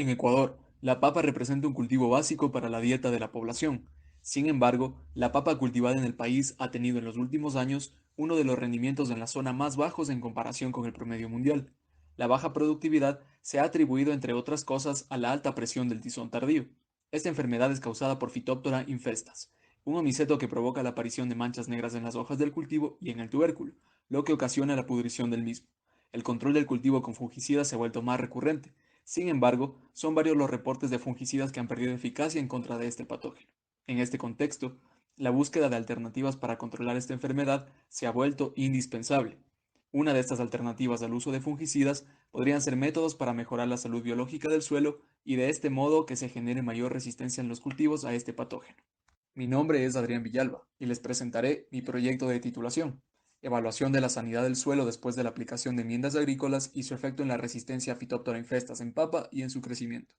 En Ecuador, la papa representa un cultivo básico para la dieta de la población. Sin embargo, la papa cultivada en el país ha tenido en los últimos años uno de los rendimientos en la zona más bajos en comparación con el promedio mundial. La baja productividad se ha atribuido, entre otras cosas, a la alta presión del tizón tardío. Esta enfermedad es causada por Phytophthora infestas, un homiceto que provoca la aparición de manchas negras en las hojas del cultivo y en el tubérculo, lo que ocasiona la pudrición del mismo. El control del cultivo con fungicidas se ha vuelto más recurrente. Sin embargo, son varios los reportes de fungicidas que han perdido eficacia en contra de este patógeno. En este contexto, la búsqueda de alternativas para controlar esta enfermedad se ha vuelto indispensable. Una de estas alternativas al uso de fungicidas podrían ser métodos para mejorar la salud biológica del suelo y de este modo que se genere mayor resistencia en los cultivos a este patógeno. Mi nombre es Adrián Villalba y les presentaré mi proyecto de titulación, Evaluación de la sanidad del suelo después de la aplicación de enmiendas agrícolas y su efecto en la resistencia a Phytophthora infestas en papa y en su crecimiento.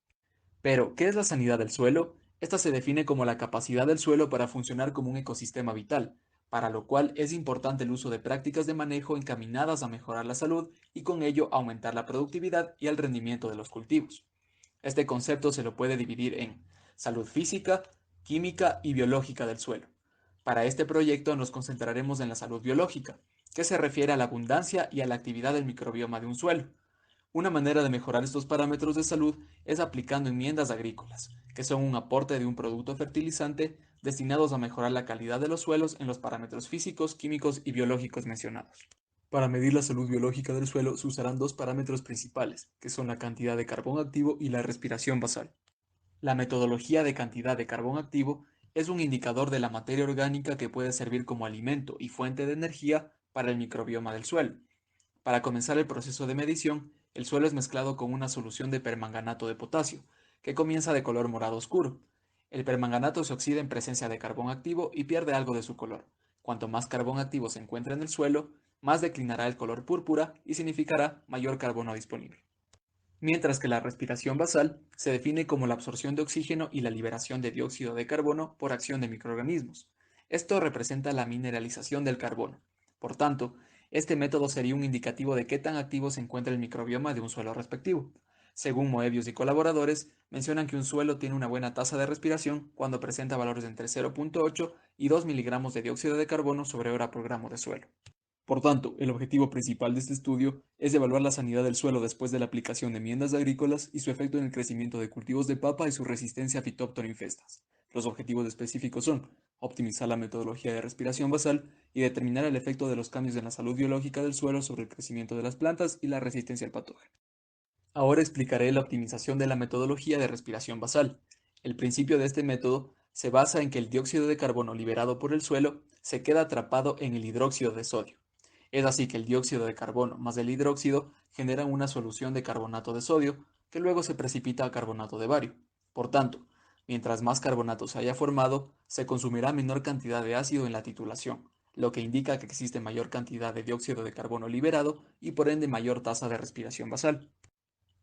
Pero, ¿qué es la sanidad del suelo? Esta se define como la capacidad del suelo para funcionar como un ecosistema vital, para lo cual es importante el uso de prácticas de manejo encaminadas a mejorar la salud y con ello aumentar la productividad y el rendimiento de los cultivos. Este concepto se lo puede dividir en salud física, química y biológica del suelo. Para este proyecto nos concentraremos en la salud biológica, que se refiere a la abundancia y a la actividad del microbioma de un suelo. Una manera de mejorar estos parámetros de salud es aplicando enmiendas agrícolas, que son un aporte de un producto fertilizante destinados a mejorar la calidad de los suelos en los parámetros físicos, químicos y biológicos mencionados. Para medir la salud biológica del suelo se usarán dos parámetros principales, que son la cantidad de carbón activo y la respiración basal. La metodología de cantidad de carbón activo es un indicador de la materia orgánica que puede servir como alimento y fuente de energía para el microbioma del suelo. Para comenzar el proceso de medición, el suelo es mezclado con una solución de permanganato de potasio, que comienza de color morado oscuro. El permanganato se oxida en presencia de carbón activo y pierde algo de su color. Cuanto más carbón activo se encuentra en el suelo, más declinará el color púrpura y significará mayor carbono disponible. Mientras que la respiración basal se define como la absorción de oxígeno y la liberación de dióxido de carbono por acción de microorganismos. Esto representa la mineralización del carbono. Por tanto, este método sería un indicativo de qué tan activo se encuentra el microbioma de un suelo respectivo. Según Moebius y colaboradores, mencionan que un suelo tiene una buena tasa de respiración cuando presenta valores de entre 0,8 y 2 miligramos de dióxido de carbono sobre hora por gramo de suelo. Por tanto, el objetivo principal de este estudio es evaluar la sanidad del suelo después de la aplicación de enmiendas agrícolas y su efecto en el crecimiento de cultivos de papa y su resistencia a Phytophthora infestas. Los objetivos específicos son optimizar la metodología de respiración basal y determinar el efecto de los cambios en la salud biológica del suelo sobre el crecimiento de las plantas y la resistencia al patógeno. Ahora explicaré la optimización de la metodología de respiración basal. El principio de este método se basa en que el dióxido de carbono liberado por el suelo se queda atrapado en el hidróxido de sodio. Es así que el dióxido de carbono más el hidróxido generan una solución de carbonato de sodio que luego se precipita a carbonato de bario. Por tanto, mientras más carbonato se haya formado, se consumirá menor cantidad de ácido en la titulación, lo que indica que existe mayor cantidad de dióxido de carbono liberado y por ende mayor tasa de respiración basal.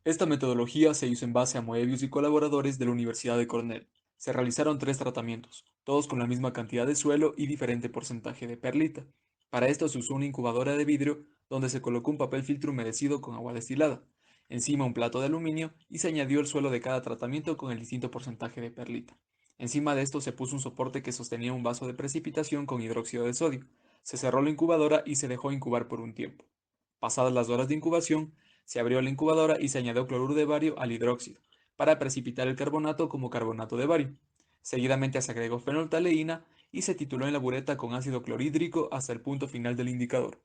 Esta metodología se hizo en base a Moebius y colaboradores de la Universidad de Cornell. Se realizaron tres tratamientos, todos con la misma cantidad de suelo y diferente porcentaje de perlita. Para esto se usó una incubadora de vidrio donde se colocó un papel filtro humedecido con agua destilada, encima un plato de aluminio y se añadió el suelo de cada tratamiento con el distinto porcentaje de perlita. Encima de esto se puso un soporte que sostenía un vaso de precipitación con hidróxido de sodio. Se cerró la incubadora y se dejó incubar por un tiempo. Pasadas las horas de incubación, se abrió la incubadora y se añadió cloruro de bario al hidróxido, para precipitar el carbonato como carbonato de bario. Seguidamente se agregó fenolftaleína y se tituló en la bureta con ácido clorhídrico hasta el punto final del indicador.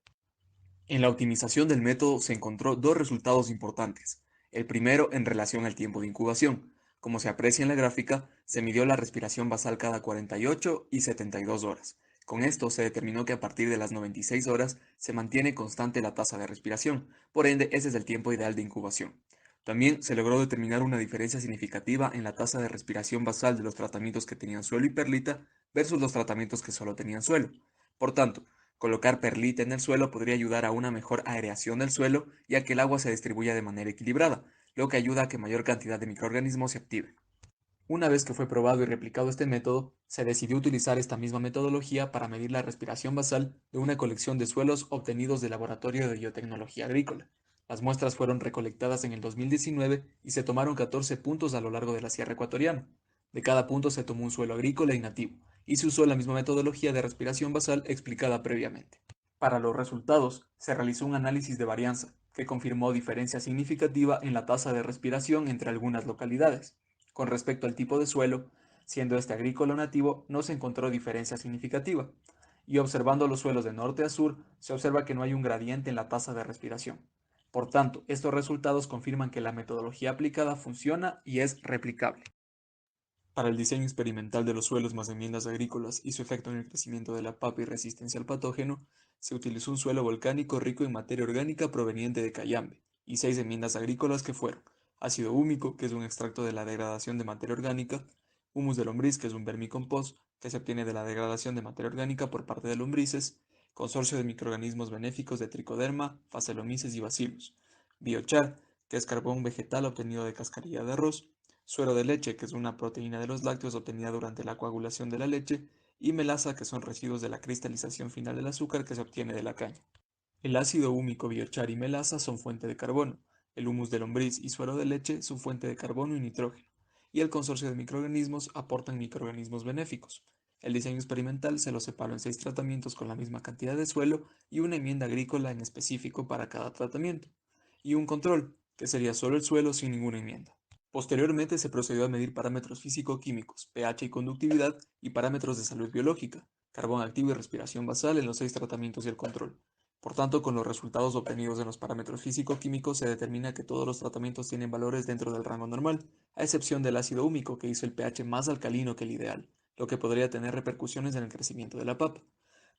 En la optimización del método se encontró dos resultados importantes. El primero en relación al tiempo de incubación. Como se aprecia en la gráfica, se midió la respiración basal cada 48 y 72 horas. Con esto se determinó que a partir de las 96 horas se mantiene constante la tasa de respiración, por ende ese es el tiempo ideal de incubación. También se logró determinar una diferencia significativa en la tasa de respiración basal de los tratamientos que tenían suelo y perlita versus los tratamientos que solo tenían suelo. Por tanto, colocar perlita en el suelo podría ayudar a una mejor aireación del suelo y a que el agua se distribuya de manera equilibrada, lo que ayuda a que mayor cantidad de microorganismos se activen. Una vez que fue probado y replicado este método, se decidió utilizar esta misma metodología para medir la respiración basal de una colección de suelos obtenidos del Laboratorio de Biotecnología Agrícola. Las muestras fueron recolectadas en el 2019 y se tomaron 14 puntos a lo largo de la Sierra Ecuatoriana. De cada punto se tomó un suelo agrícola y nativo, y se usó la misma metodología de respiración basal explicada previamente. Para los resultados, se realizó un análisis de varianza, que confirmó diferencia significativa en la tasa de respiración entre algunas localidades. Con respecto al tipo de suelo, siendo este agrícola o nativo, no se encontró diferencia significativa. Y observando los suelos de norte a sur, se observa que no hay un gradiente en la tasa de respiración. Por tanto, estos resultados confirman que la metodología aplicada funciona y es replicable. Para el diseño experimental de los suelos más enmiendas agrícolas y su efecto en el crecimiento de la papa y resistencia al patógeno, se utilizó un suelo volcánico rico en materia orgánica proveniente de Cayambe, y 6 enmiendas agrícolas que fueron: ácido húmico, que es un extracto de la degradación de materia orgánica; humus de lombriz, que es un vermicompost, que se obtiene de la degradación de materia orgánica por parte de lombrices; consorcio de microorganismos benéficos de Tricoderma, Phacelomices y Bacillus; biochar, que es carbón vegetal obtenido de cascarilla de arroz; suero de leche, que es una proteína de los lácteos obtenida durante la coagulación de la leche; y melaza, que son residuos de la cristalización final del azúcar que se obtiene de la caña. El ácido húmico, biochar y melaza son fuente de carbono; el humus de lombriz y suero de leche son fuente de carbono y nitrógeno; y el consorcio de microorganismos aportan microorganismos benéficos. El diseño experimental se lo separó en 6 tratamientos con la misma cantidad de suelo y una enmienda agrícola en específico para cada tratamiento, y un control, que sería solo el suelo sin ninguna enmienda. Posteriormente se procedió a medir parámetros físico-químicos, pH y conductividad, y parámetros de salud biológica, carbón activo y respiración basal en los 6 tratamientos y el control. Por tanto, con los resultados obtenidos en los parámetros físico-químicos se determina que todos los tratamientos tienen valores dentro del rango normal, a excepción del ácido húmico, que hizo el pH más alcalino que el ideal, lo que podría tener repercusiones en el crecimiento de la papa.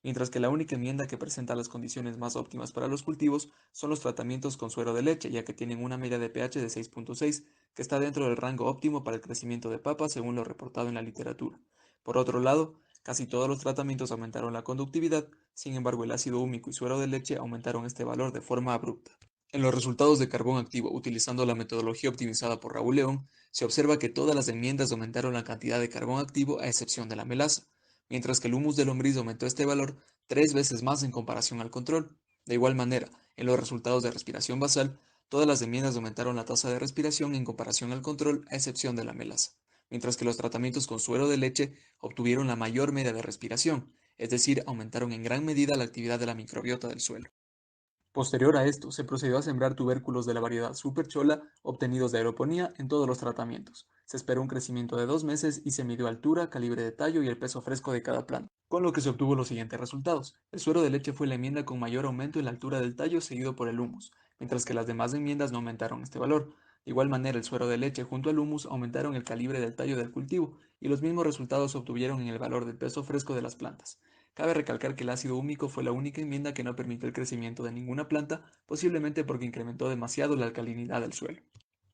Mientras que la única enmienda que presenta las condiciones más óptimas para los cultivos son los tratamientos con suero de leche, ya que tienen una media de pH de 6.6, que está dentro del rango óptimo para el crecimiento de papas según lo reportado en la literatura. Por otro lado, casi todos los tratamientos aumentaron la conductividad; sin embargo el ácido húmico y suero de leche aumentaron este valor de forma abrupta. En los resultados de carbón activo, utilizando la metodología optimizada por Raúl León, se observa que todas las enmiendas aumentaron la cantidad de carbón activo a excepción de la melaza, mientras que el humus de lombriz aumentó este valor 3 veces más en comparación al control. De igual manera, en los resultados de respiración basal, todas las enmiendas aumentaron la tasa de respiración en comparación al control, a excepción de la melaza, mientras que los tratamientos con suero de leche obtuvieron la mayor media de respiración, es decir, aumentaron en gran medida la actividad de la microbiota del suelo. Posterior a esto, se procedió a sembrar tubérculos de la variedad Superchola obtenidos de aeroponía en todos los tratamientos. Se esperó un crecimiento de 2 meses y se midió altura, calibre de tallo y el peso fresco de cada planta, con lo que se obtuvo los siguientes resultados. El suero de leche fue la enmienda con mayor aumento en la altura del tallo, seguido por el humus, mientras que las demás enmiendas no aumentaron este valor. De igual manera, el suero de leche junto al humus aumentaron el calibre del tallo del cultivo, y los mismos resultados se obtuvieron en el valor del peso fresco de las plantas. Cabe recalcar que el ácido húmico fue la única enmienda que no permitió el crecimiento de ninguna planta, posiblemente porque incrementó demasiado la alcalinidad del suelo.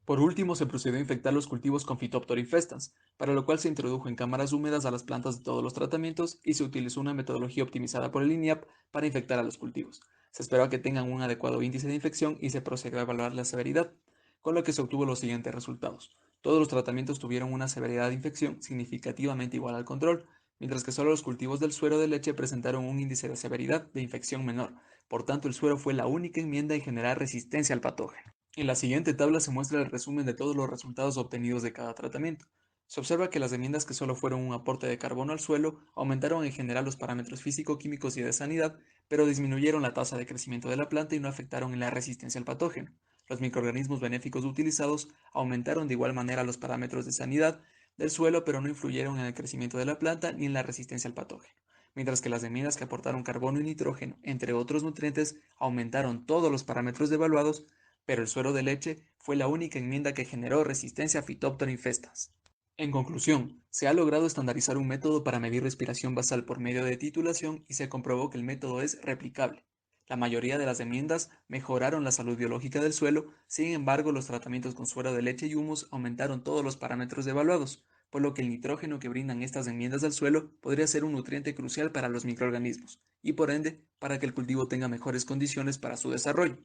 Por último, se procedió a infectar los cultivos con Phytophthora infestans, para lo cual se introdujo en cámaras húmedas a las plantas de todos los tratamientos y se utilizó una metodología optimizada por el INIAP para infectar a los cultivos. Se esperó a que tengan un adecuado índice de infección y se procedió a evaluar la severidad, con lo que se obtuvo los siguientes resultados. Todos los tratamientos tuvieron una severidad de infección significativamente igual al control, mientras que solo los cultivos del suero de leche presentaron un índice de severidad de infección menor. Por tanto, el suero fue la única enmienda en generar resistencia al patógeno. En la siguiente tabla se muestra el resumen de todos los resultados obtenidos de cada tratamiento. Se observa que las enmiendas que solo fueron un aporte de carbono al suelo aumentaron en general los parámetros físico-químicos y de sanidad, pero disminuyeron la tasa de crecimiento de la planta y no afectaron en la resistencia al patógeno. Los microorganismos benéficos utilizados aumentaron de igual manera los parámetros de sanidad del suelo, pero no influyeron en el crecimiento de la planta ni en la resistencia al patógeno, mientras que las enmiendas que aportaron carbono y nitrógeno, entre otros nutrientes, aumentaron todos los parámetros evaluados, pero el suero de leche fue la única enmienda que generó resistencia a Phytophthora infestans. En conclusión, se ha logrado estandarizar un método para medir respiración basal por medio de titulación y se comprobó que el método es replicable. La mayoría de las enmiendas mejoraron la salud biológica del suelo; sin embargo, los tratamientos con suero de leche y humus aumentaron todos los parámetros evaluados, por lo que el nitrógeno que brindan estas enmiendas al suelo podría ser un nutriente crucial para los microorganismos, y por ende, para que el cultivo tenga mejores condiciones para su desarrollo.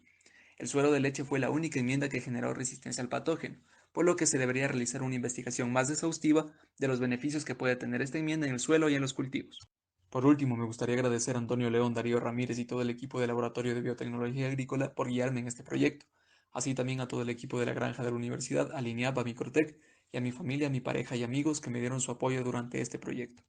El suero de leche fue la única enmienda que generó resistencia al patógeno, por lo que se debería realizar una investigación más exhaustiva de los beneficios que puede tener esta enmienda en el suelo y en los cultivos. Por último, me gustaría agradecer a Antonio León, Darío Ramírez y todo el equipo del Laboratorio de Biotecnología Agrícola por guiarme en este proyecto. así también a todo el equipo de la granja de la universidad, a Liniapa Microtec, y a mi familia, mi pareja y amigos que me dieron su apoyo durante este proyecto.